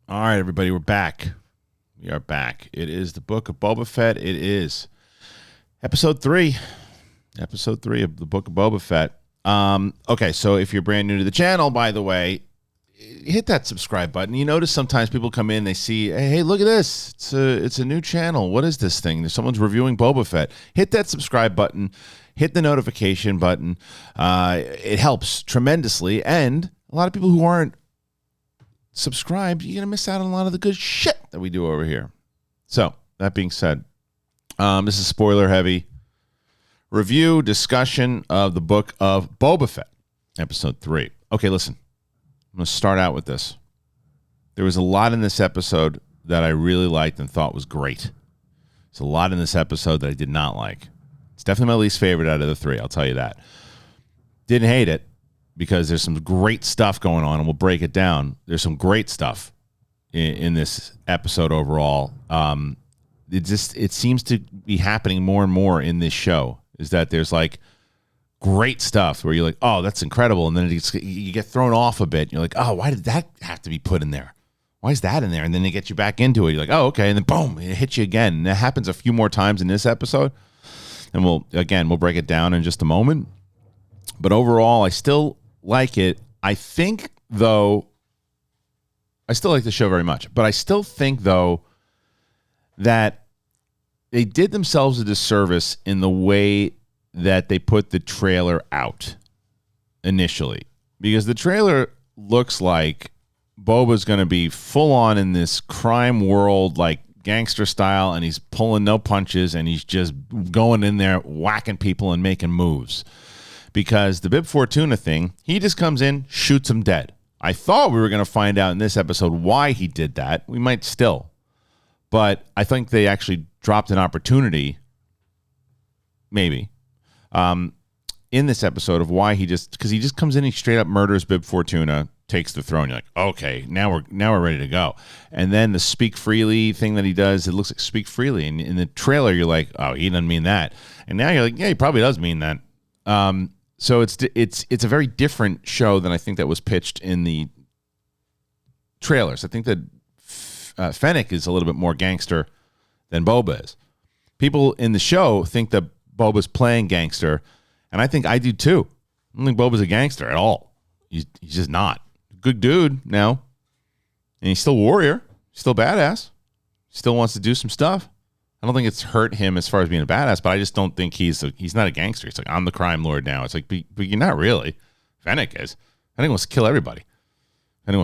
All right, everybody, we're back. We are back. It is the Book of Boba Fett. It is episode 3. Episode 3 of the Book of Boba Fett. Okay, so if you're brand new to the channel, by the way, hit that subscribe button. You notice sometimes people come in, they see, hey, look at this. It's a new channel. What is this thing? Someone's reviewing Boba Fett. Hit that subscribe button. Hit the notification button. It helps tremendously. And a lot of people who aren't subscribed, you're going to miss out on a lot of the good shit that we do over here. So, that being said, this is spoiler heavy review, discussion of the Book of Boba Fett, episode 3. Okay, listen. I'm going to start out with this. There was a lot in this episode that I really liked and thought was great. There's a lot in this episode that I did not like. It's definitely my least favorite out of the 3, I'll tell you that. Didn't hate it, because there's some great stuff going on, and we'll break it down. There's some great stuff in this episode overall. It seems to be happening more and more in this show, is that there's like great stuff where you're like, oh, that's incredible, and then you get thrown off a bit. You're like, oh, why did that have to be put in there? Why is that in there? And then they get you back into it. You're like, oh, okay, and then boom, it hits you again. And that happens a few more times in this episode, and we'll break it down in just a moment. But overall, I still like it. I think, though, I still like the show very much, but I still think, though, that they did themselves a disservice in the way that they put the trailer out initially, because the trailer looks like Boba's going to be full on in this crime world, like gangster style, and he's pulling no punches, and he's just going in there whacking people and making moves. Because the Bib Fortuna thing, he just comes in, shoots him dead. I thought we were going to find out in this episode why he did that. We might still. But I think they actually dropped an opportunity, maybe, in this episode of why because he just comes in, he straight up murders Bib Fortuna, takes the throne. You're like, okay, now we're ready to go. And then the speak freely thing that he does, it looks like speak freely. And in the trailer, you're like, oh, he doesn't mean that. And now you're like, yeah, he probably does mean that. So it's a very different show than I think that was pitched in the trailers. I think that Fennick is a little bit more gangster than Boba is. People in the show think that Boba's playing gangster, and I think I do too. I don't think Boba's a gangster at all. He's just not. Good dude now, and he's still warrior, still badass, still wants to do some stuff. I don't think it's hurt him as far as being a badass, but I just don't think he's not a gangster. He's like, I'm the crime lord now. It's like, but you're not really. Fennick is. Fennick wants to kill everybody. I think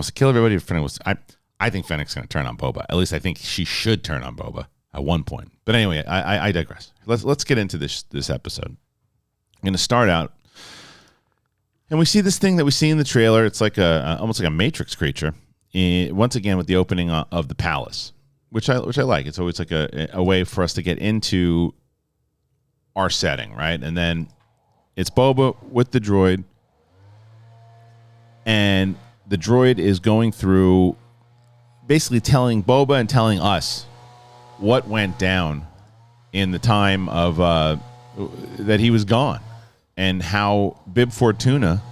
Fennick's going to turn on Boba. At least I think she should turn on Boba at one point. But anyway, I digress. Let's get into this episode. I'm going to start out, and we see this thing that we see in the trailer. It's like almost like a Matrix creature. Once again, with the opening of the palace. Which I like. It's always like a way for us to get into our setting, right? And then it's Boba with the droid, and the droid is going through basically telling Boba and telling us what went down in the time of that he was gone, and how Bib Fortuna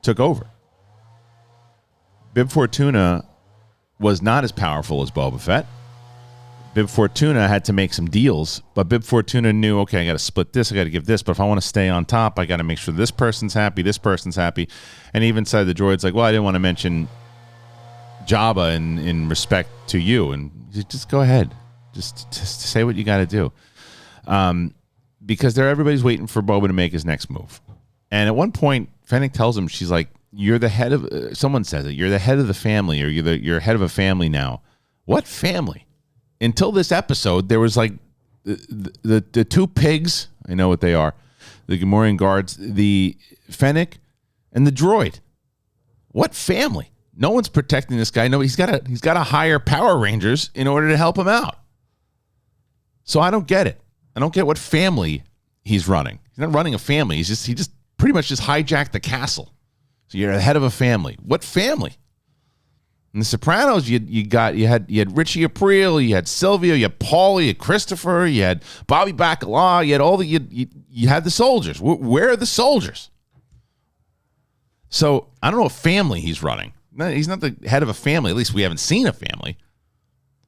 took over. Bib Fortuna was not as powerful as Boba Fett. Bib Fortuna had to make some deals, but Bib Fortuna knew, okay, I got to split this, I got to give this, but if I want to stay on top, I got to make sure this person's happy, and even said the droid's like, well, I didn't want to mention Jabba in respect to you, and just go ahead, just say what you got to do, because everybody's waiting for Boba to make his next move. And at one point, Fennick tells him, she's like, you're the head of, someone says it, you're the head of the family, or you're head of a family now. What family? Until this episode, there was like the two pigs, I know what they are, the Gamorrean guards, the Fennick, and the droid. What family? No one's protecting this guy. No, he's got to hire Power Rangers in order to help him out. So I don't get it. I don't get what family he's running. He's not running a family. He just pretty much just hijacked the castle. So you're the head of a family. What family? In The Sopranos, you had Richie Aprile, you had Sylvia, you had Paul, you had Christopher, you had Bobby Bacala, you had all you had the soldiers. Where are the soldiers? So I don't know what family he's running. He's not the head of a family. At least we haven't seen a family.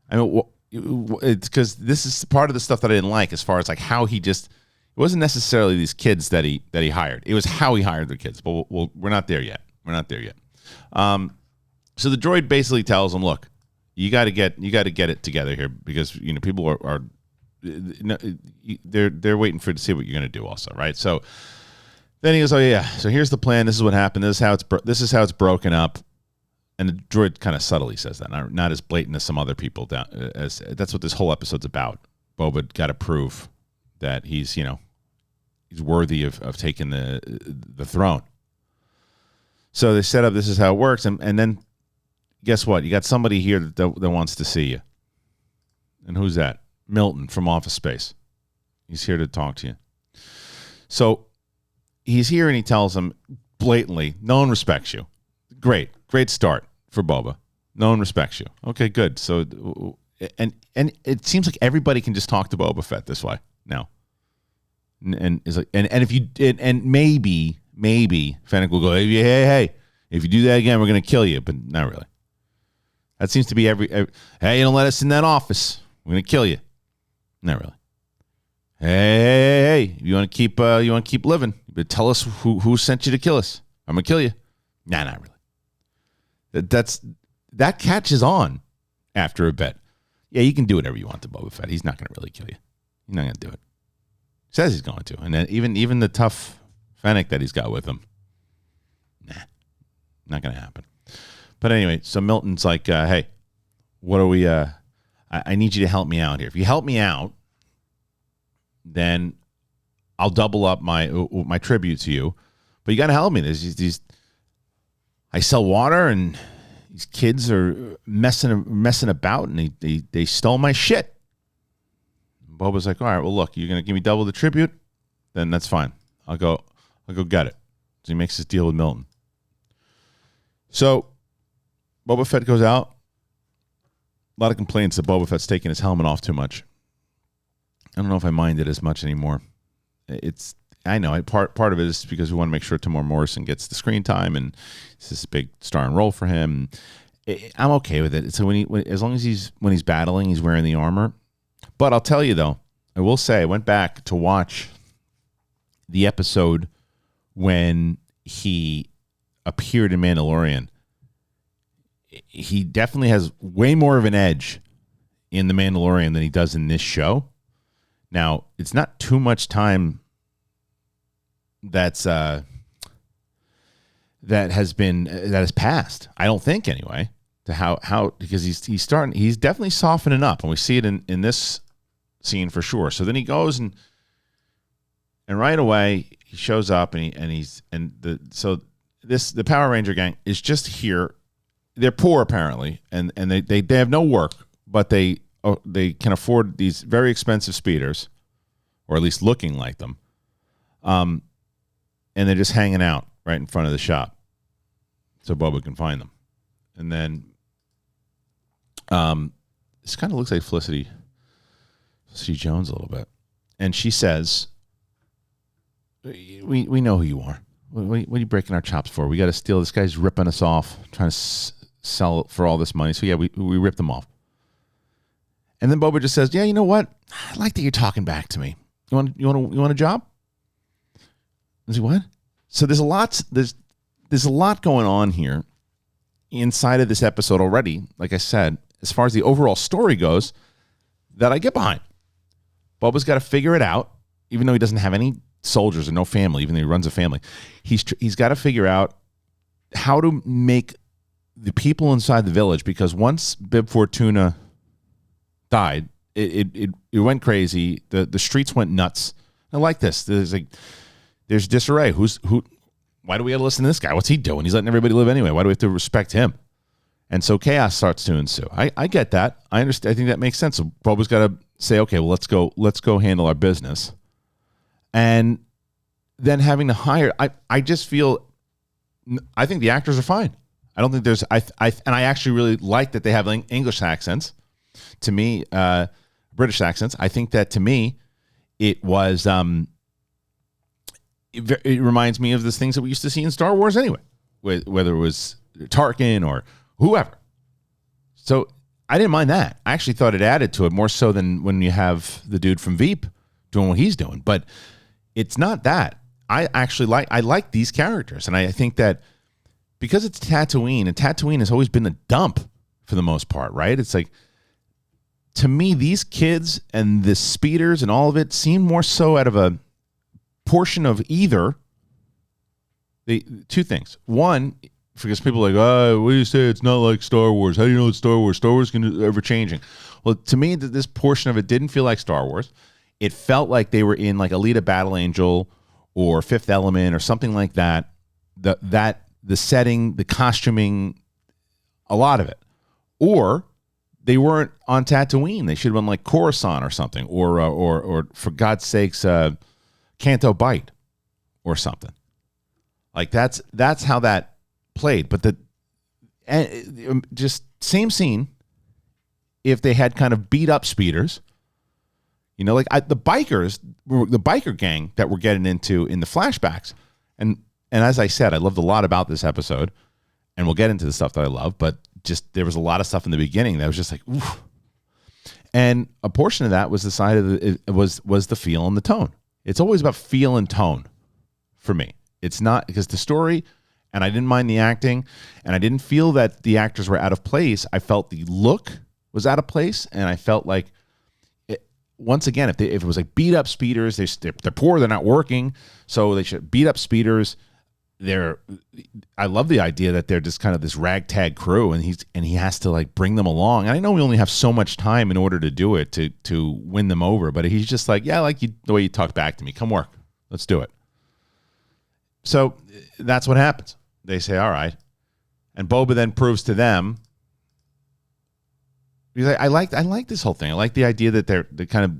I mean, it's because this is part of the stuff that I didn't like, as far as like how he just. It wasn't necessarily these kids that he hired. It was how he hired the kids. But we're not there yet. We're not there yet. So the droid basically tells him, "Look, you got to get it together here, because people are they're waiting to see what you're going to do also, right?" So then he goes, "Oh yeah, so here's the plan. This is what happened. This is how it's broken up." And the droid kind of subtly says that, not as blatant as some other people down. As that's what this whole episode's about. Boba got to prove that he's worthy of taking the throne. So they set up, this is how it works, and then guess what? You got somebody here that wants to see you. And who's that? Milton from Office Space. He's here to talk to you. So he's here and he tells him blatantly, no one respects you. Great start for Boba. No one respects you. Okay, good. So and it seems like everybody can just talk to Boba Fett this way now. And is like, and if you did, and maybe Fennick will go, hey, if you do that again, we're gonna kill you. But not really. That seems to be every hey, you don't let us in that office, we're gonna kill you. Not really. Hey, you want to keep living? But tell us who sent you to kill us. I'm gonna kill you. Nah, not really. That catches on after a bit. Yeah, you can do whatever you want to Boba Fett. He's not gonna really kill you. He's not gonna do it. He says he's going to, and then even the tough Fennick that he's got with him, nah, not gonna happen. But anyway, so Milton's like, hey, what are we? I need you to help me out here. If you help me out, then I'll double up my tribute to you. But you got to help me. There's these. I sell water, and these kids are messing about, and they stole my shit. Boba's like, all right, well, look, you're gonna give me double the tribute, then that's fine. I'll go get it. So he makes this deal with Milton. So Boba Fett goes out. A lot of complaints that Boba Fett's taking his helmet off too much. I don't know if I mind it as much anymore. I know part of it is because we want to make sure Tamora Morrison gets the screen time, and it's this big starring role for him. I'm okay with it. So as long as when he's battling, he's wearing the armor. But I'll tell you though, I will say I went back to watch the episode when he appeared in Mandalorian. He definitely has way more of an edge in The Mandalorian than he does in this show. Now, it's not too much time that has passed. I don't think anyway. To how because he's definitely softening up, and we see it in this scene for sure. So then he goes and right away he shows up and the Power Ranger gang is just here. They're poor apparently, and they have no work, but they can afford these very expensive speeders, or at least looking like them. And they're just hanging out right in front of the shop, so Boba can find them. And then this kind of looks like Felicity Jones a little bit, and she says, "We know who you are. What are you breaking our chops for? We got to steal. This guy's ripping us off, trying to sell it for all this money. So yeah, we ripped them off." And then Boba just says, "Yeah, you know what? I like that you're talking back to me. You want a job?" I say, "What?" So there's a lot going on here inside of this episode already. Like I said, as far as the overall story goes, that I get behind. Boba's got to figure it out, even though he doesn't have any soldiers or no family, even though he runs a family. He's got to figure out how to make the people inside the village, because once Bib Fortuna died, it went crazy. The streets went nuts. I like this. There's disarray. Why do we have to listen to this guy? What's he doing? He's letting everybody live anyway. Why do we have to respect him? And so chaos starts to ensue. I get that. I understand. I think that makes sense. So Boba's got to say, okay, well, let's go handle our business. And then having to hire, I just feel, I think the actors are fine. I don't think there's, and I actually really like that they have English accents. To me, British accents. I think that to me, it was, it reminds me of the things that we used to see in Star Wars anyway. Whether it was Tarkin or whoever. So I didn't mind that. I actually thought it added to it more so than when you have the dude from Veep doing what he's doing. But it's not that. I actually like these characters. And I think that because it's Tatooine, and Tatooine has always been a dump for the most part, right? It's like, to me, these kids and the speeders and all of it seem more so out of a portion of either two things. One, because people are like, oh, what do you say? It's not like Star Wars. How do you know it's Star Wars? Star Wars is ever changing. Well, to me, this portion of it didn't feel like Star Wars. It felt like they were in like Alita Battle Angel or Fifth Element or something like that. The setting, the costuming, a lot of it. Or they weren't on Tatooine. They should have been like Krrsantan or something, or for God's sakes, Canto Bight or something. Like that's how that played. But just same scene. If they had kind of beat up speeders, like the biker gang that we're getting into in the flashbacks, and as I said, I loved a lot about this episode, and we'll get into the stuff that I love, but just there was a lot of stuff in the beginning that was just like, oof. And a portion of that was the side of was the feel and the tone. It's always about feel and tone for me. It's not because the story, and I didn't mind the acting, and I didn't feel that the actors were out of place. I felt the look was out of place, and I felt like once again, if it was like beat up speeders, they're poor, they're not working, so they should beat up speeders. I love the idea that they're just kind of this ragtag crew, and he has to like bring them along. And I know we only have so much time in order to do it to win them over, but he's just like, yeah, I like you the way you talk back to me. Come work, let's do it. So that's what happens. They say, all right, and Boba then proves to them. Because I like this whole thing. I like the idea that they're kind of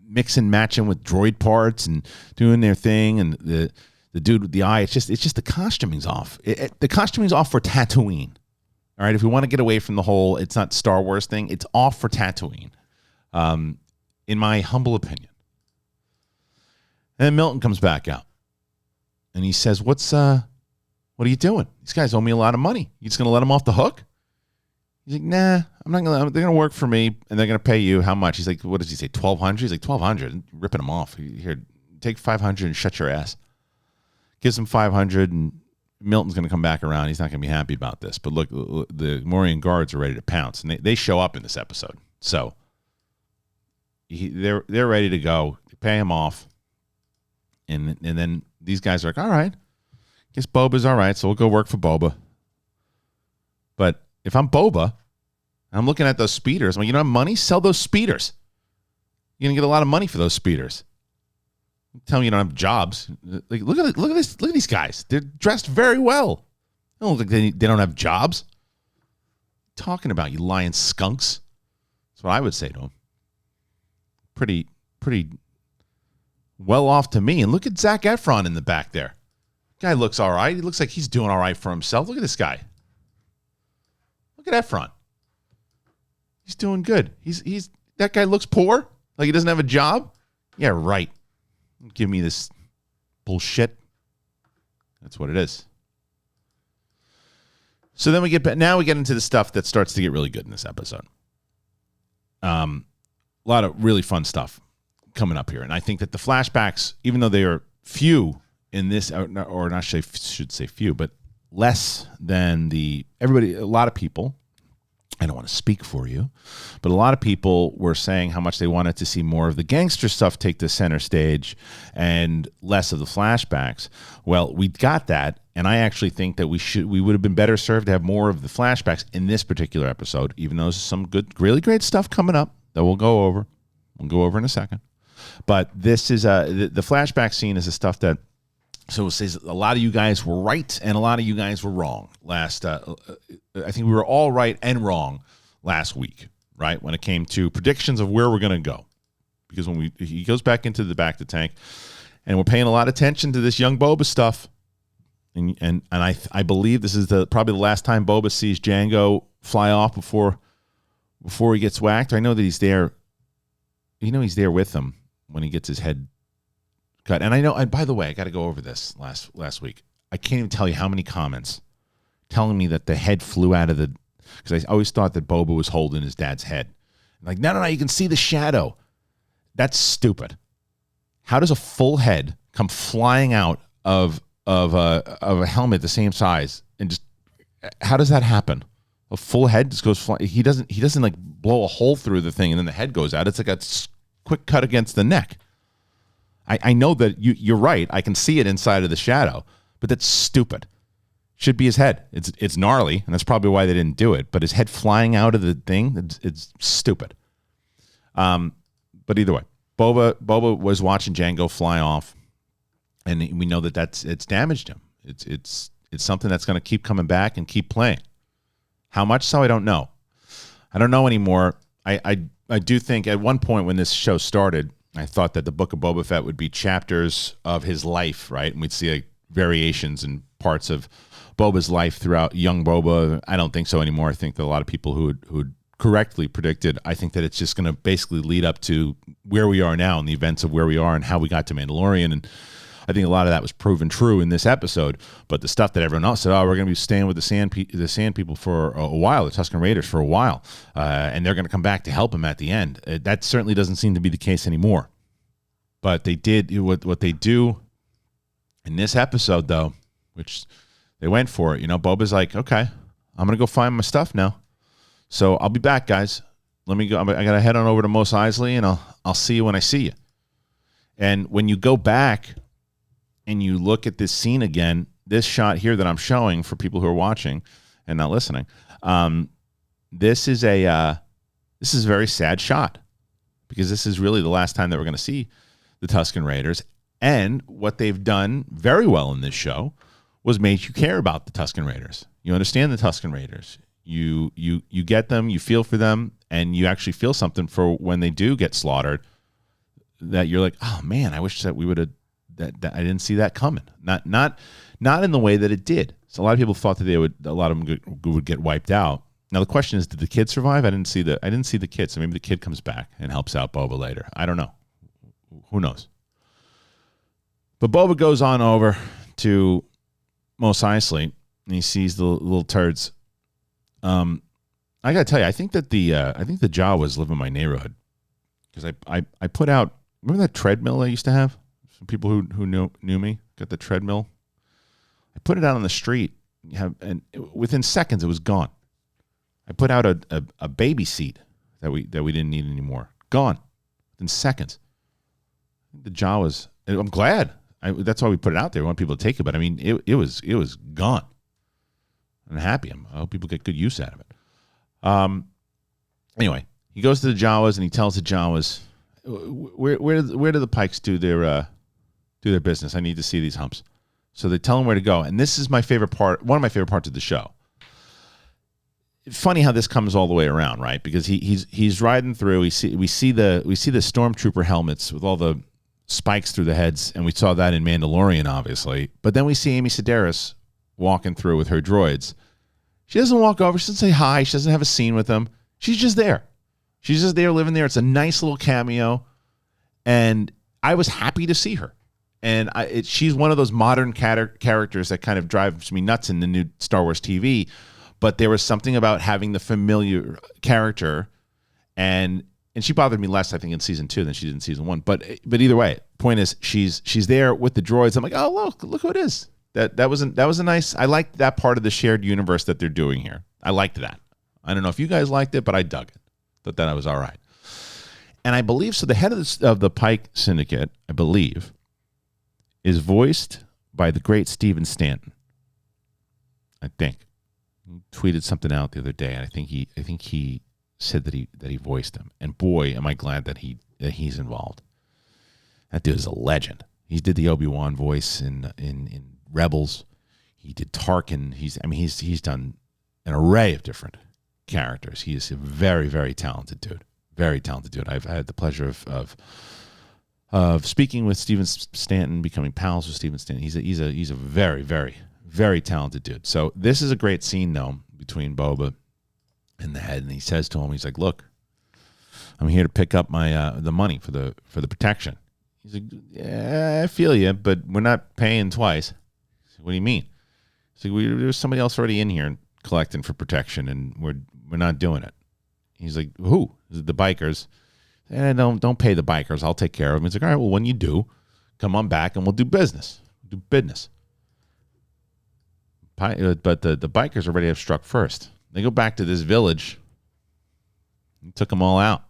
mix and matching with droid parts and doing their thing, and the dude with the eye. It's just the costuming's off. The costuming's off for Tatooine. All right, if we want to get away from the whole it's not Star Wars thing, it's off for Tatooine, in my humble opinion. And then Milton comes back out, and he says, what are you doing? These guys owe me a lot of money. You just gonna let them off the hook? He's like, nah, I'm not gonna. They're gonna work for me, and they're gonna pay you how much? He's like, what does he say? 1,200. He's like 1,200, ripping him off. Here, take 500 and shut your ass. Gives him 500, and Milton's gonna come back around. He's not gonna be happy about this. But look, the Morian guards are ready to pounce, and they show up in this episode. So they're ready to go. They pay him off, and then these guys are like, all right, guess Boba's all right, so we'll go work for Boba. But if I'm Boba, and I'm looking at those speeders, I'm like, you don't have money? Sell those speeders. You're going to get a lot of money for those speeders. Tell me you don't have jobs. Like, look at this. Look at these guys. They're dressed very well. They don't look like they don't have jobs. What are you talking about, you lying skunks? That's what I would say to them. Pretty well off to me. And look at Zac Efron in the back there. Guy looks all right. He looks like he's doing all right for himself. Look at this guy. Look at Efron. He's doing good. He's that guy looks poor, like he doesn't have a job. Yeah, right. Give me this bullshit. That's what it is. So then we get into the stuff that starts to get really good in this episode. A lot of really fun stuff coming up here, and I think that the flashbacks, even though they are few in this, or not should say few, but less than a lot of people, I don't want to speak for you, but a lot of people were saying how much they wanted to see more of the gangster stuff take the center stage and less of the flashbacks. Well, we got that, and I actually think that we would have been better served to have more of the flashbacks in this particular episode, even though there's some good, really great stuff coming up that we'll go over. We'll go over in a second. But this is the flashback scene is the stuff that, so it says a lot of you guys were right and a lot of you guys were wrong last. I think we were all right and wrong last week, right? When it came to predictions of where we're going to go, because when he goes back into the back of the tank, and we're paying a lot of attention to this young Boba stuff, and I believe this is probably the last time Boba sees Jango fly off before he gets whacked. I know that he's there. He's there with him when he gets his head cut. And I know, and by the way, I got to go over this last week. I can't even tell you how many comments telling me that the head flew out of the, because I always thought that Boba was holding his dad's head. I'm like, no, you can see the shadow. That's stupid. How does a full head come flying out of a helmet the same size, and just, how does that happen? A full head just goes flying. He doesn't like blow a hole through the thing and then the head goes out. It's like a quick cut against the neck. I know that you're right. I can see it inside of the shadow, but that's stupid. Should be his head. It's gnarly, and that's probably why they didn't do it. But his head flying out of the thing, it's stupid. But either way, Boba was watching Jango fly off, and we know that it's damaged him. It's something that's going to keep coming back and keep playing. How much so, I don't know. I don't know anymore. I do think at one point when this show started, I thought that the Book of Boba Fett would be chapters of his life, right? And we'd see like variations and parts of Boba's life throughout young Boba. I don't think so anymore. I think that a lot of people who correctly predicted, I think that it's just going to basically lead up to where we are now and the events of where we are and how we got to Mandalorian. And I think a lot of that was proven true in this episode. But the stuff that everyone else said, we're going to be staying with the Sand People for a while, the Tusken Raiders for a while, and they're going to come back to help him at the end. That certainly doesn't seem to be the case anymore. But they did what they do in this episode, though, which they went for it. Boba's like, okay, I'm going to go find my stuff now. So I'll be back, guys. Let me go. I got to head on over to Mos Eisley, and I'll see you when I see you. And when you go back and you look at this scene again, this shot here that I'm showing for people who are watching and not listening, this is a very sad shot, because this is really the last time that we're going to see the Tusken Raiders. And what they've done very well in this show was make you care about the Tusken Raiders. You understand the Tusken Raiders. You get them, you feel for them, and you actually feel something for when they do get slaughtered, that you're like, oh man, I wish that we would have, that I didn't see that coming. Not in the way that it did. So a lot of people thought that a lot of them would get wiped out. Now the question is, did the kid survive? I didn't see the kid. So maybe the kid comes back and helps out Boba later. I don't know. Who knows? But Boba goes on over to Mos Eisley, and he sees the little turds. I gotta tell you, I think that the Jawas live in my neighborhood, because I put out, remember that treadmill I used to have? Some people who knew me got the treadmill. I put it out on the street, and within seconds it was gone. I put out a baby seat that we didn't need anymore. Gone within seconds. The Jawas. I'm glad. That's why we put it out there. We want people to take it, but I mean, it was gone. I'm happy. I hope people get good use out of it. Anyway, he goes to the Jawas and he tells the Jawas, where do the Pikes do their business? I need to see these humps. So they tell him where to go, and this is my favorite part. One of my favorite parts of the show. Funny how this comes all the way around, right? Because he's riding through. We see the stormtrooper helmets with all the spikes through the heads, and we saw that in Mandalorian, obviously. But then we see Amy Sedaris walking through with her droids. She doesn't walk over. She doesn't say hi. She doesn't have a scene with them. She's just there. She's just there, living there. It's a nice little cameo, and I was happy to see her. And she's one of those modern characters that kind of drives me nuts in the new Star Wars TV. But there was something about having the familiar character, and she bothered me less, I think, in season 2 than she did in season 1. But either way, point is, she's there with the droids. I'm like, oh look who it is. That was a nice. I liked that part of the shared universe that they're doing here. I liked that. I don't know if you guys liked it, but I dug it. Thought that was all right. And I believe so. The head of the Pike Syndicate, I believe, is voiced by the great Stephen Stanton. I think he tweeted something out the other day, and I think he said that he voiced him. And boy, am I glad that he's involved. That dude is a legend. He did the Obi-Wan voice in Rebels. He did Tarkin. He's done an array of different characters. He is a very, very talented dude. Very talented dude. I've had the pleasure of speaking with Stephen Stanton, becoming pals with Stephen Stanton. He's a very, very, very talented dude. So this is a great scene, though, between Boba and the head, and he says to him, he's like, "Look, I'm here to pick up my the money for the protection." He's like, "Yeah, I feel you, but we're not paying twice." Said, "What do you mean?" So there's somebody else already in here collecting for protection, and we're not doing it. He's like, who? The bikers. Don't pay the bikers. I'll take care of them. He's like, all right, well, when you do, come on back and we'll do business. But the bikers already have struck first. They go back to this village. He took them all out.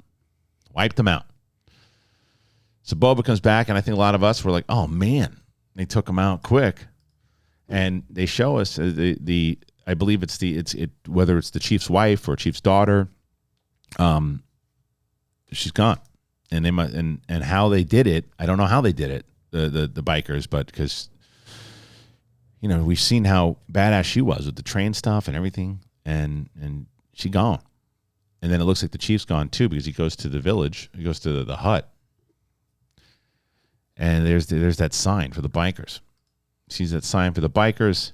Wiped them out. So Boba comes back, and I think a lot of us were like, oh, man. They took them out quick. And they show us I believe whether it's the chief's wife or chief's daughter, she's gone. And and how they did it, I don't know how they did it, the bikers, but because we've seen how badass she was with the train stuff and everything, and she gone. And then it looks like the chief's gone too, because he goes to the village, he goes to the hut, and there's that sign for the bikers. He sees that sign for the bikers,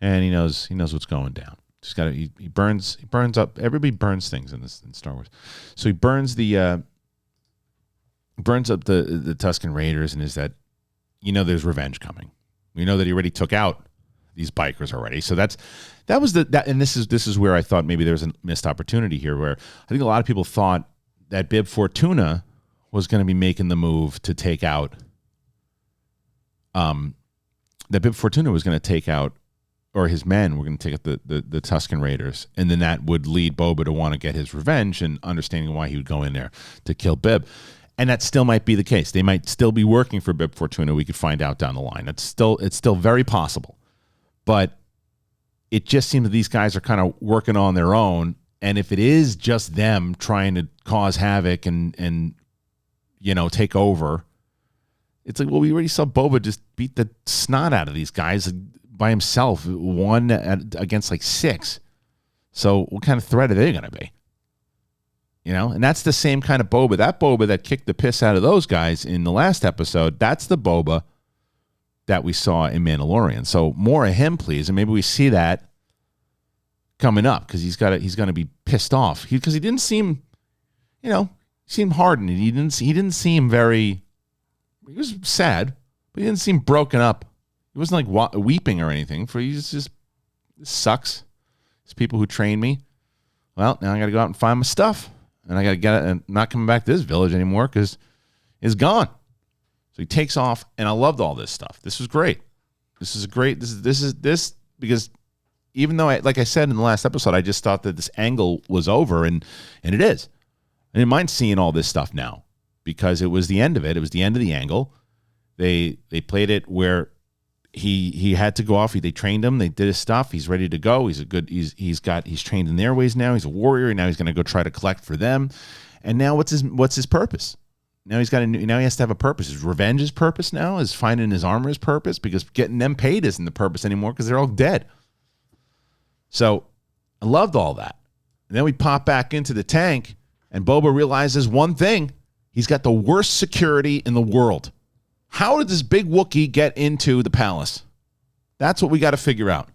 and he knows what's going down. He burns up. Everybody burns things in Star Wars. So he burns burns up the Tusken Raiders, and is that there's revenge coming. We know that he already took out these bikers already. So and this is where I thought maybe there was a missed opportunity here, where I think a lot of people thought that Bib Fortuna was going to be making the move to take out that Bib Fortuna was going to take out, or his men were going to take out the Tusken Raiders, and then that would lead Boba to want to get his revenge, and understanding why he would go in there to kill Bib. And that still might be the case. They might still be working for Bib Fortuna. We could find out down the line. It's still very possible. But it just seems that these guys are kind of working on their own. And if it is just them trying to cause havoc and take over, it's like, well, we already saw Boba just beat the snot out of these guys by himself, one against like 6. So what kind of threat are they going to be? And that's the same kind of Boba. That Boba that kicked the piss out of those guys in the last episode, that's the Boba that we saw in Mandalorian. So more of him, please. And maybe we see that coming up, because he's going to be pissed off. Because he didn't seem, he seemed hardened. He didn't seem very, he was sad, but he didn't seem broken up. He wasn't like weeping or anything. He's just, this sucks. It's people who train me. Well, now I got to go out and find my stuff. And I got to get it, and not coming back to this village anymore because it's gone. So he takes off, and I loved all this stuff. This was great. This is because even though, like I said in the last episode, I just thought that this angle was over, and it is. I didn't mind seeing all this stuff now, because it was the end of it. It was the end of the angle. They played it where he had to go off. They trained him. They did his stuff. He's ready to go. He's trained in their ways now. He's a warrior. And now he's going to go try to collect for them. And now what's his purpose? Now he has to have a purpose. Is revenge his purpose now? Is finding his armor his purpose? Because getting them paid isn't the purpose anymore, because they're all dead. So I loved all that. And then we pop back into the tank, and Boba realizes one thing. He's got the worst security in the world. How did this big Wookiee get into the palace? That's what we got to figure out.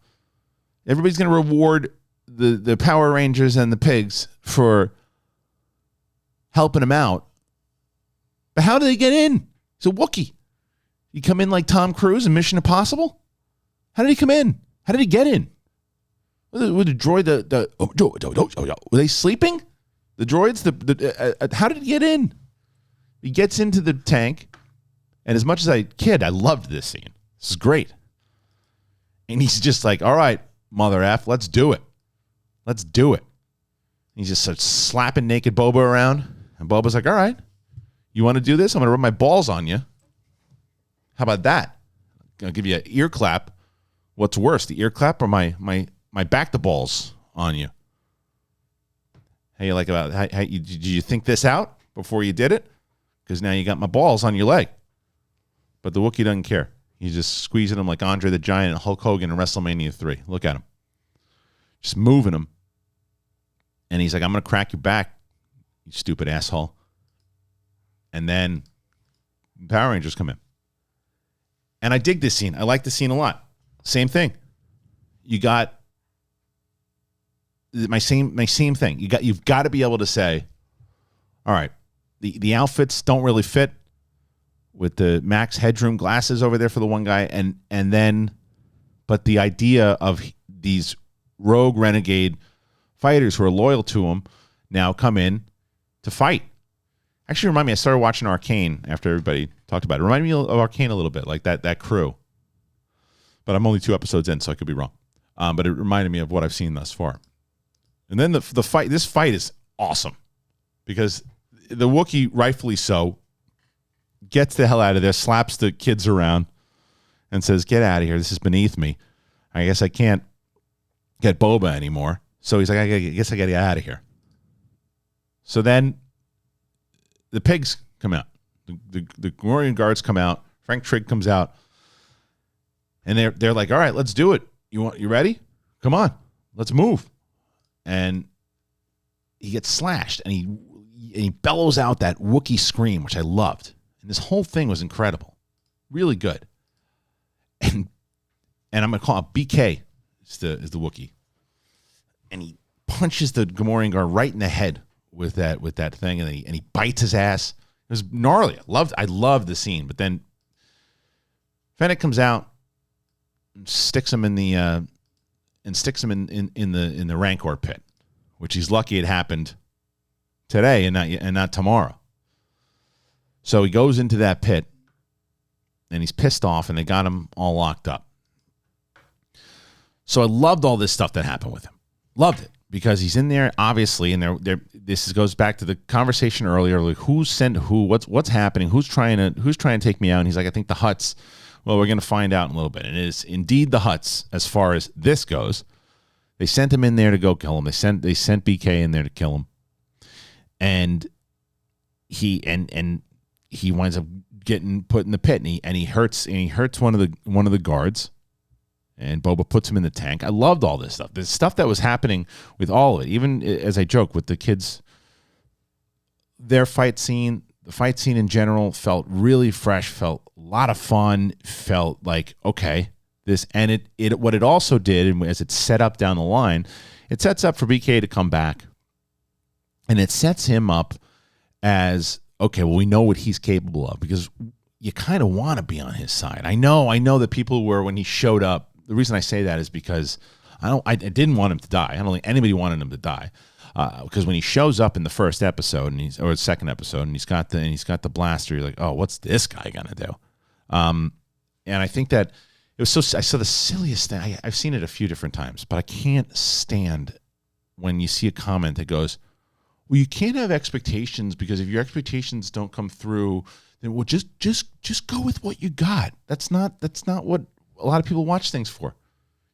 Everybody's going to reward the Power Rangers and the pigs for helping him out. But how did they get in? He's a Wookiee. You come in like Tom Cruise in Mission Impossible? How did he come in? How did he get in? With the droid, were they sleeping? The droids? How did he get in? He gets into the tank. And as much as I loved this scene. This is great. And he's just like, all right, mother F, let's do it. Let's do it. And he just starts slapping naked Boba around. And Boba's like, all right, you want to do this? I'm going to rub my balls on you. How about that? I'll give you an ear clap. What's worse, the ear clap or my back to balls on you? How you like about did you think this out before you did it? Because now you got my balls on your leg. But the Wookiee doesn't care. He's just squeezing him like Andre the Giant and Hulk Hogan in WrestleMania 3. Look at him. Just moving him. And he's like, I'm going to crack your back, you stupid asshole. And then Power Rangers come in. And I dig this scene. I like the scene a lot. Same thing. You got my same thing. You've got to be able to say, all right, the outfits don't really fit with the max headroom glasses over there for the one guy, and then but the idea of these rogue renegade fighters who are loyal to him now come in to fight. Actually, remind me, I started watching Arcane after everybody talked about it. Remind me of Arcane a little bit, like that crew. But I'm only 2 episodes in, so I could be wrong. But it reminded me of what I've seen thus far. And then the fight, this fight is awesome because the Wookiee, rightfully so, gets the hell out of there, slaps the kids around, and says, "Get out of here. This is beneath me. I guess I can't get Boba anymore." So he's like, I guess I got to get out of here. So then the pigs come out. The Gamorrean guards come out. Frank Trigg comes out. And they're like, "All right, let's do it. You ready? Come on. Let's move." And he gets slashed, and he bellows out that Wookiee scream, which I loved. And this whole thing was incredible. Really good. And I'm going to call it BK is the Wookiee. And he punches the Gamorrean guard right in the head with that thing, and he bites his ass. It was gnarly. I loved the scene. But then Fennick comes out, sticks him in the in the Rancor pit, which he's lucky it happened today and not tomorrow. So he goes into that pit, and he's pissed off, and they got him all locked up. So I loved all this stuff that happened with him. Loved it because he's in there, obviously, and this goes back to the conversation earlier, like who sent who, what's happening, who's trying to take me out, and he's like, I think the Hutts. Well, we're going to find out in a little bit. And it is indeed the Hutts as far as this goes. They sent him in there to go kill him. They sent BK in there to kill him. And he winds up getting put in the pit, and he hurts one of the guards. And Boba puts him in the tank. I loved all this stuff. The stuff that was happening with all of it, even as I joke with the kids, their fight scene, the fight scene in general felt really fresh, felt a lot of fun, felt like, okay, this, and it what it also did, and as it set up down the line, it sets up for BK to come back, and it sets him up as, okay, well, we know what he's capable of, because you kind of want to be on his side. I know that people were, when he showed up, the reason I say that is because I didn't want him to die. I don't think anybody wanted him to die. Because when he shows up in the first episode or the second episode, and he's got the blaster, you're like, oh, what's this guy gonna do? And I think that it was I saw the silliest thing. I've seen it a few different times, but I can't stand when you see a comment that goes, well, you can't have expectations because if your expectations don't come through, then well, just go with what you got. That's not what a lot of people watch things for.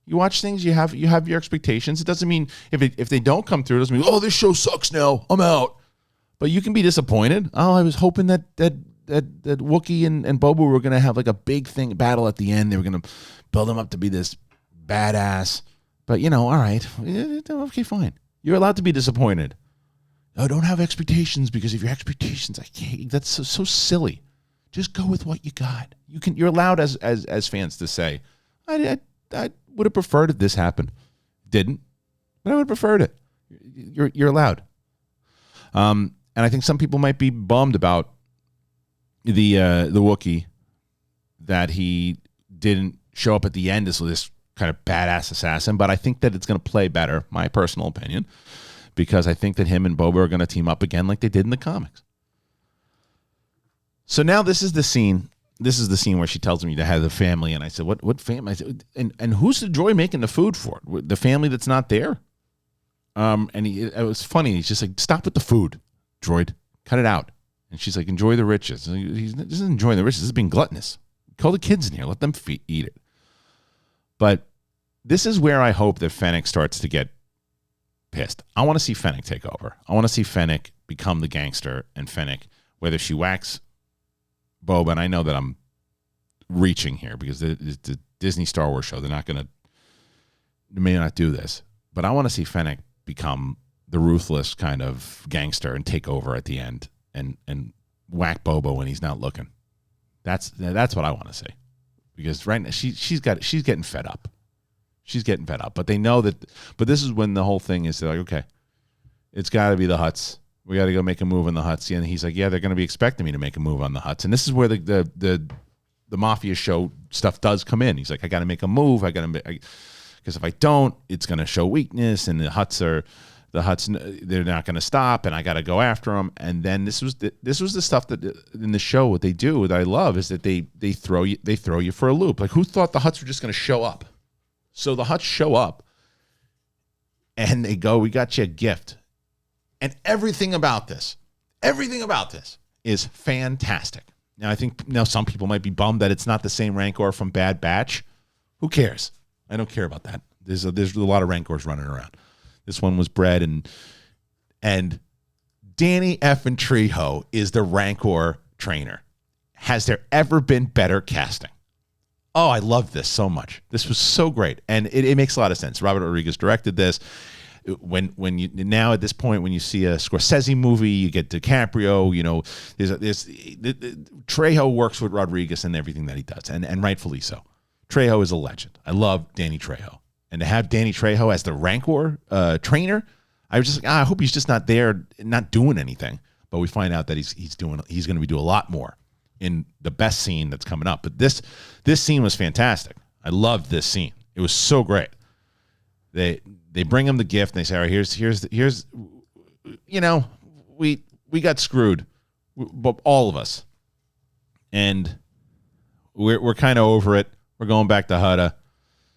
You watch things, you have your expectations. It doesn't mean if they don't come through, it doesn't mean, oh, this show sucks now, I'm out. But you can be disappointed. Oh, I was hoping that Wookiee and Boba were going to have like a big battle at the end. They were going to build him up to be this badass. But, all right, okay, fine. You're allowed to be disappointed. No, don't have expectations because of your expectations. I can't. That's so silly. Just go with what you got. You're allowed as fans to say, I would have preferred if this happened. Didn't, but I would have preferred it. You're allowed. And I think some people might be bummed about the Wookiee that he didn't show up at the end as this kind of badass assassin. But I think that it's going to play better, my personal opinion, because I think that him and Boba are going to team up again like they did in the comics. So now this is the scene. This is the scene where she tells me to have the family, and I said, "What family?" I said, and who's the droid making the food for? The family that's not there. And it was funny. He's just like, "Stop with the food, droid. Cut it out." And she's like, "Enjoy the riches." He's not enjoying the riches. This is being gluttonous. Call the kids in here. Let them eat it. But this is where I hope that Fennick starts to get pissed. I want to see Fennick take over. I want to see Fennick become the gangster, and Fennick, whether she whacks Boba, and I know that I'm reaching here because the Disney Star Wars show, they may not do this, but I want to see Fennick become the ruthless kind of gangster and take over at the end and whack Boba when he's not looking. That's what I want to see, because right now she's getting fed up. She's getting fed up, but they know that. But this is when the whole thing is, they're like, okay, it's got to be the Hutts. We got to go make a move on the Hutts. And he's like, yeah, they're going to be expecting me to make a move on the Hutts. And this is where the the Mafia show stuff does come in. He's like, I got to make a move. Because if I don't, it's going to show weakness, and the Hutts, they're not going to stop, and I got to go after them. And then this was the stuff that in the show, what they do that I love is that they throw you for a loop. Like, who thought the Hutts were just going to show up? So the Hutts show up, and they go, we got you a gift. And everything about this is fantastic. Now, I think some people might be bummed that it's not the same Rancor from Bad Batch. Who cares? I don't care about that. There's a lot of Rancors running around. This one was bred, and Danny effing Trejo is the Rancor trainer. Has there ever been better casting? Oh, I love this so much. This was so great, and it makes a lot of sense. Robert Rodriguez directed this. When you now at this point, when you see a Scorsese movie, you get DiCaprio. Trejo works with Rodriguez and everything that he does, and rightfully so. Trejo is a legend. I love Danny Trejo, and to have Danny Trejo as the Rancor trainer, I was just like, I hope he's just not there, not doing anything. But we find out that he's going to be doing a lot more in the best scene that's coming up. But this scene was fantastic. I loved this scene. It was so great. They bring him the gift, and they say, all right, here's we got screwed, but all of us, and we're kind of over it. We're going back to Hutt.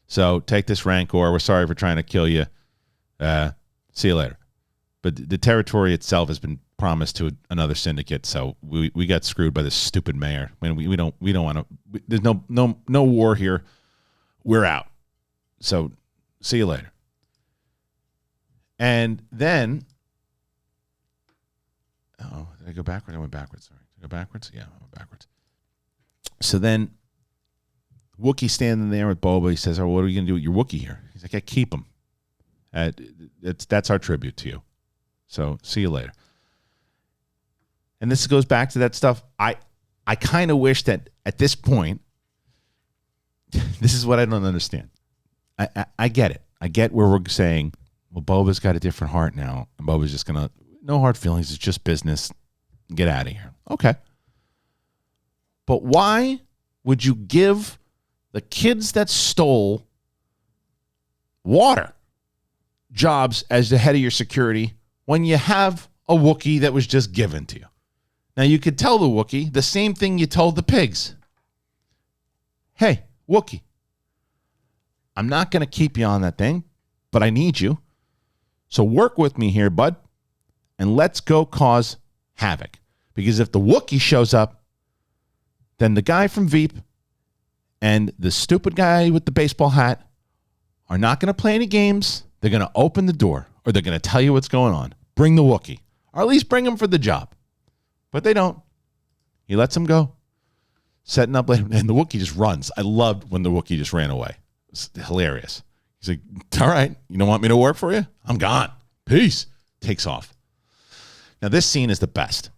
So take this Rancor. We're sorry for trying to kill you. See you later. But the territory itself has been promised to another syndicate, so we got screwed by this stupid mayor. I mean, we don't want to. There's no war here. We're out. So see you later. And then, did I go backwards? I went backwards. Sorry. Did I go backwards? Yeah, I went backwards. So then, Wookiee standing there with Boba. He says, what are you going to do with your Wookiee here? He's like, I keep him. That's our tribute to you. So see you later. And this goes back to that stuff. I kind of wish that at this point, this is what I don't understand. I get it. I get where we're saying, well, Boba's got a different heart now, and Boba's just going to, no hard feelings, it's just business, get out of here. Okay. But why would you give the kids that stole water jobs as the head of your security when you have a Wookiee that was just given to you? Now, you could tell the Wookiee the same thing you told the pigs. Hey, Wookiee, I'm not going to keep you on that thing, but I need you. So work with me here, bud, and let's go cause havoc. Because if the Wookiee shows up, then the guy from Veep and the stupid guy with the baseball hat are not going to play any games. They're going to open the door, or they're going to tell you what's going on. Bring the Wookiee, or at least bring him for the job. But they don't. He lets him go. Setting up, and the Wookiee just runs. I loved when the Wookiee just ran away. It's hilarious. He's like, all right, you don't want me to work for you? I'm gone. Peace. Takes off. Now, this scene is the best.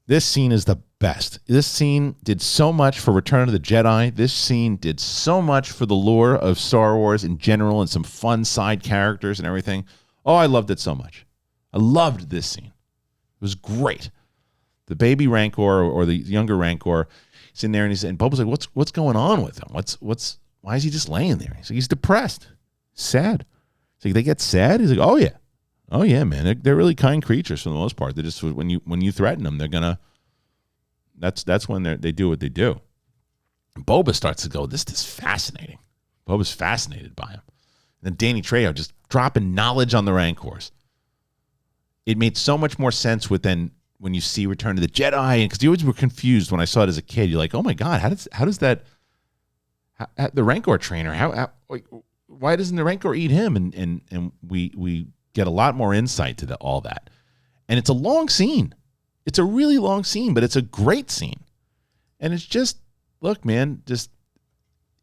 This scene is the best. This scene did so much for Return of the Jedi. This scene did so much for the lore of Star Wars in general and some fun side characters and everything. Oh, I loved it so much. I loved this scene. It was great. The baby Rancor or the younger Rancor, he's in there and Boba's like, what's going on with him? Why is he just laying there? He's like, he's depressed. Sad. He's like, they get sad? He's like, oh yeah, man. They're really kind creatures for the most part. They just, when you threaten them, they're gonna. That's when they do what they do. And Boba starts to go, this is fascinating. Boba's fascinated by him. And then Danny Trejo just dropping knowledge on the Rancors. It made so much more sense when you see Return of the Jedi, because you always were confused when I saw it as a kid. You're like, oh my God, how does that the Rancor trainer, why doesn't the Rancor eat him? And we get a lot more insight to all that. And it's a long scene. It's a really long scene, but it's a great scene. And it's just, look, man, just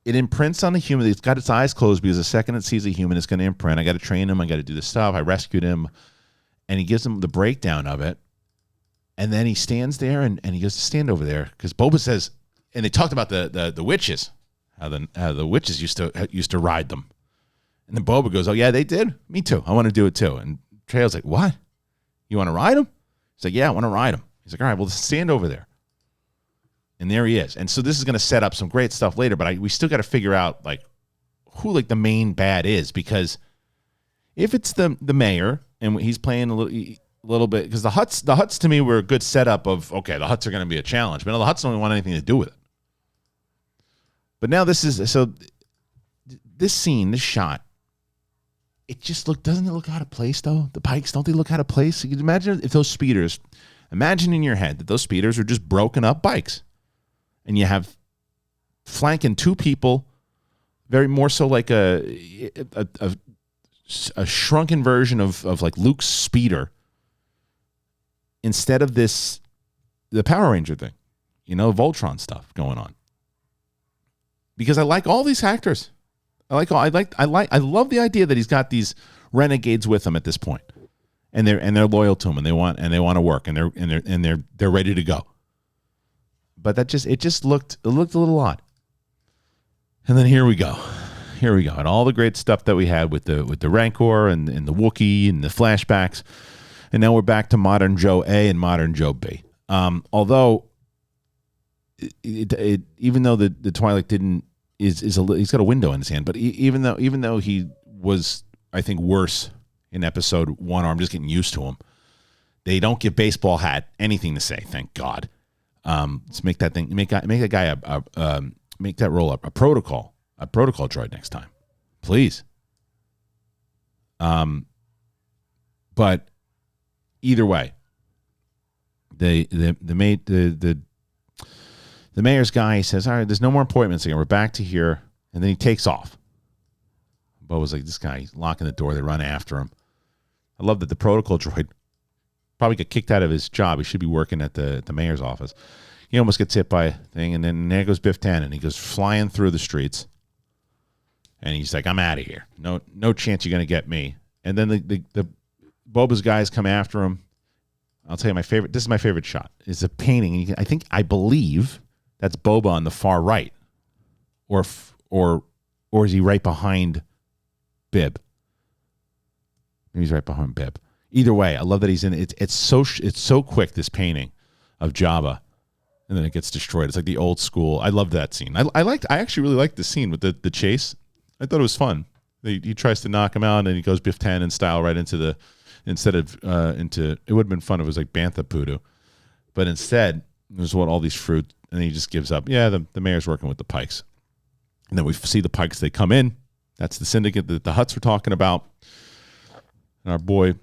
it imprints on the human. It's got its eyes closed because the second it sees a human, it's going to imprint. I got to train him. I got to do this stuff. I rescued him. And he gives him the breakdown of it. And then he stands there and he goes to stand over there because Boba says, and they talked about the witches, how the witches used to ride them. And then Boba goes, oh, yeah, they did? Me too. I want to do it too. And Trejo's like, what? You want to ride them? He's like, yeah, I want to ride them. He's like, all right, well, stand over there. And there he is. And so this is going to set up some great stuff later, but we still got to figure out like who like the main bad is, because if it's the mayor and he's playing a little bit, because the Hutts to me were a good setup of, okay, the Hutts are going to be a challenge, but no, the Hutts don't want anything to do with it. But now this scene, this shot, it just doesn't it look out of place though? The Pikes, don't they look out of place? You can imagine if those speeders, imagine in your head that those speeders are just broken up bikes, and you have flanking two people, very more so like a shrunken version of like Luke's speeder, instead of the Power Ranger thing, Voltron stuff going on. Because I like all these actors. I love the idea that he's got these renegades with him at this point, and they're loyal to him, and they want to work, and they're ready to go. But it looked a little odd. And then here we go, and all the great stuff that we had with the Rancor and the Wookiee and the flashbacks, and now we're back to Modern Joe A and Modern Joe B. Although even though the Twilight he's got a window in his hand, but even though he was, I think, worse in episode 1, or I'm just getting used to him, they don't give Baseball Hat anything to say. Thank God. Let's make that thing, make that guy make that roll up a protocol droid next time, please. But either way, the mayor's guy says, all right, there's no more appointments again. We're back to here. And then he takes off. Bo was like, this guy, he's locking the door. They run after him. I love that the protocol droid probably got kicked out of his job. He should be working at the mayor's office. He almost gets hit by a thing. And then there goes Biff Tannen. He goes flying through the streets. And he's like, I'm out of here. No chance you're going to get me. And then the Boba's guys come after him. I'll tell you this is my favorite shot. It's a painting. I believe that's Boba on the far right, or is he right behind Bib? Maybe he's right behind Bib. Either way, I love that he's in it. It's so quick, this painting of Jabba, and then it gets destroyed. It's like the old school. I loved that scene. I actually really liked the scene with the chase. I thought it was fun. He tries to knock him out, and he goes Biff Tannen style right into the instead of into. It would have been fun if it was like Bantha Poodoo, but instead it was all these fruit. And he just gives up. Yeah, the mayor's working with the Pikes. And then we see the Pikes. They come in. That's the syndicate that the Hutts were talking about. And our boy,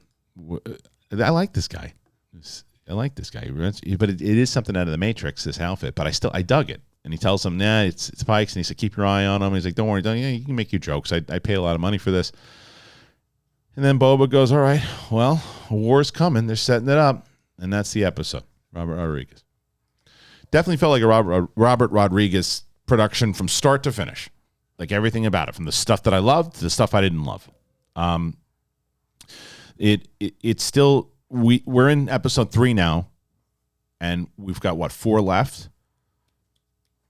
I like this guy. But it is something out of the Matrix, this outfit. But I dug it. And he tells him, nah, it's Pikes. And he said, keep your eye on him. He's like, don't worry. Yeah, you can make your jokes. I paid a lot of money for this. And then Boba goes, all right, well, a war's coming. They're setting it up. And that's the episode. Robert Rodriguez. Definitely felt like a Robert Rodriguez production from start to finish. Like everything about it, from the stuff that I loved to the stuff I didn't love. It's still, we're in episode 3 now, and we've got 4 left.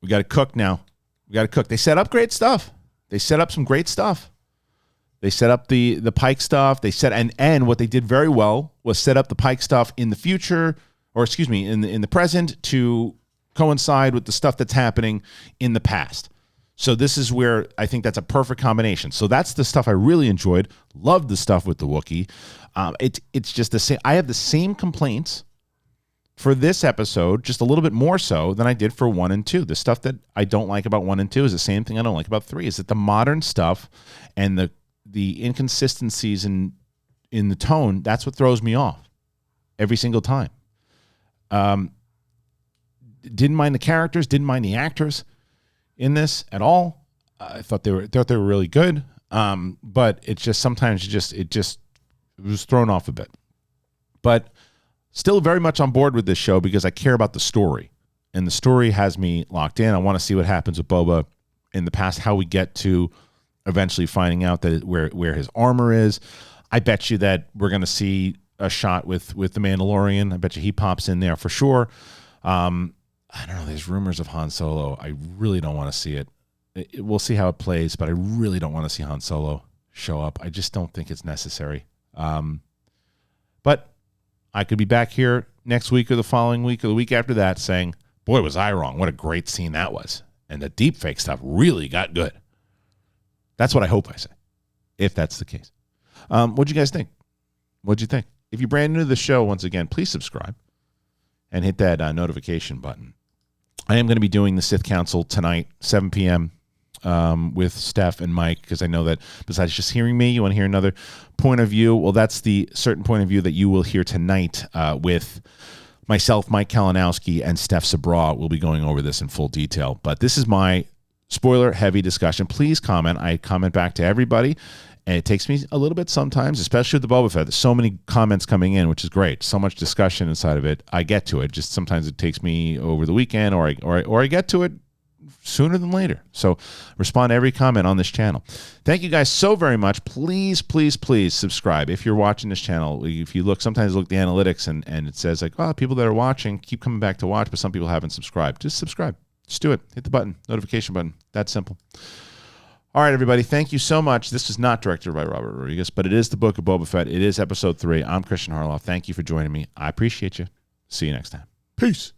We got to cook now. They set up great stuff. They set up some great stuff. They set up the Pike stuff. And what they did very well was set up the Pike stuff in the future, or excuse me, in the present, to coincide with the stuff that's happening in the past. So this is where I think that's a perfect combination. So that's the stuff I really enjoyed. Loved the stuff with the Wookiee. It's just the same. I have the same complaints for this episode, just a little bit more so than I did for 1 and 2. The stuff that I don't like about 1 and 2 is the same thing I don't like about 3. Is that the modern stuff and the inconsistencies in the tone, that's what throws me off every single time. Didn't mind the characters, didn't mind the actors in this at all. I thought they were really good. But it's just sometimes it was thrown off a bit. But still very much on board with this show because I care about the story. And the story has me locked in. I want to see what happens with Boba in the past, how we get to eventually finding out that where his armor is. I bet you that we're going to see a shot with the Mandalorian. I bet you he pops in there for sure. I don't know. There's rumors of Han Solo. I really don't want to see it. We'll see how it plays, but I really don't want to see Han Solo show up. I just don't think it's necessary. But I could be back here next week or the following week or the week after that saying boy, was I wrong. What a great scene that was. And the deepfake stuff really got good. That's what I hope I say, if that's the case. What'd you guys think? What'd you think? If you're brand new to the show, once again, please subscribe and hit that notification button. I am going to be doing the Sith Council tonight, 7 p.m., with Steph and Mike, because I know that besides just hearing me, you want to hear another point of view. Well, that's the certain point of view that you will hear tonight with myself, Mike Kalinowski, and Steph Sabra. We'll be going over this in full detail. But this is my spoiler-heavy discussion. Please comment. I comment back to everybody. And it takes me a little bit sometimes, especially with the Boba Fett. There's so many comments coming in, which is great. So much discussion inside of it. I get to it. Just sometimes it takes me over the weekend, or I get to it sooner than later. So respond to every comment on this channel. Thank you guys so very much. Please, please, please subscribe. If you're watching this channel, if you sometimes look at the analytics and it says like, oh, people that are watching keep coming back to watch, but some people haven't subscribed. Just subscribe. Just do it. Hit the button, notification button. That simple. All right, everybody. Thank you so much. This is not directed by Robert Rodriguez, but it is the Book of Boba Fett. It is episode 3. I'm Kristian Harloff. Thank you for joining me. I appreciate you. See you next time. Peace.